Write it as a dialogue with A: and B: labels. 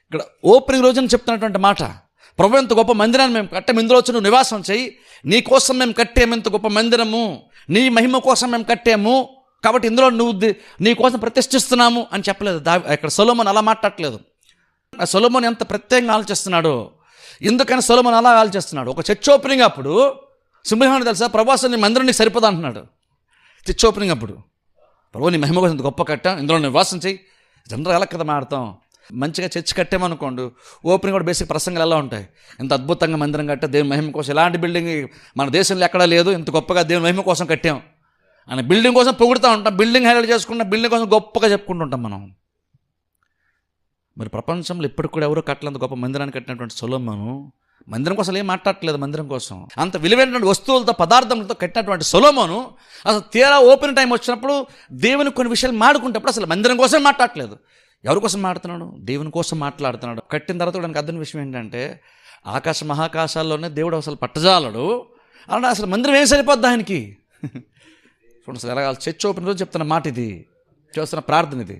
A: ఇక్కడ ఓపెనింగ్ రోజున చెప్తున్నటువంటి మాట, ప్రభు ఎంత గొప్ప మందిరాన్ని మేము కట్టాము, ఇందులో వచ్చి నువ్వు నివాసం చేయి, నీ కోసం మేము కట్టాము ఎంత గొప్ప మందిరము, నీ మహిమ కోసం మేము కట్టాము, కాబట్టి ఇందులో నువ్వు నీ కోసం ప్రతిష్ఠిస్తున్నాము అని చెప్పలేదు. ఇక్కడ సొలొమోను అలా మాట్లాడట్లేదు. సొలొమోను ఎంత ప్రత్యేకంగా ఆలోచిస్తున్నాడు, ఎందుకని సొలొమోను అలా ఆలోచిస్తున్నాడు. ఒక చర్చ్ ఓపెనింగ్ అప్పుడు సింహం తెలుసా, ప్రభు నీ మందిరం నీకు సరిపోదా అంటున్నాడు. చర్చ్ ఓపెనింగ్ అప్పుడు, ప్రభు నీ మహిమ కోసం ఇంత గొప్ప కట్టాం, ఇందులో నివాసం చేయి. జనరల్ ఎలా కదా మాడతాం, మంచిగా చర్చ్ కట్టామనుకోండి, ఓపెనింగ్ కూడా బేసిక్ ప్రసంగాలు ఎలా ఉంటాయి, ఇంత అద్భుతంగా మందిరం కట్టా దేవుని మహిమ కోసం, ఎలాంటి బిల్డింగ్ మన దేశంలో ఎక్కడా లేదు, ఇంత గొప్పగా దేవుని మహిమ కోసం కట్టాం అని బిల్డింగ్ కోసం పొగుడుతూ ఉంటాం, బిల్డింగ్ హైలైట్ చేసుకుంటాం, బిల్డింగ్ కోసం గొప్పగా చెప్పుకుంటూ ఉంటాం మనం. మరి ప్రపంచంలో ఇప్పటికి కూడా ఎవరో కట్టలేంత గొప్ప మందిరాన్ని కట్టినటువంటి సొలొమోను మందిరం కోసం ఏం మాట్లాడట్లేదు. మందిరం కోసం అంత విలువైనటువంటి వస్తువులతో పదార్థాలతో కట్టినటువంటి సొలొమోను అసలు తీరా ఓపెన్ టైం వచ్చినప్పుడు దేవుని కొన్ని విషయాలు మాడుకుంటప్పుడు అసలు మందిరం కోసం మాట్లాడట్లేదు. ఎవరి కోసం మాట్లాడుతున్నాడు? దేవుని కోసం మాట్లాడుతున్నాడు. కట్టిన తర్వాత దానికి అర్థం విషయం ఏంటంటే, ఆకాశ మహాకాశాల్లోనే దేవుడు అసలు పట్టజాలడు అలా అసలు మందిరం ఏం సరిపోద్ది ఆయనకి. చూడండి అసలు ఎలా చర్చ్ ఓపెన్ రోజు చెప్తున్న మాట ఇది, చేస్తున్న ప్రార్థన ఇది.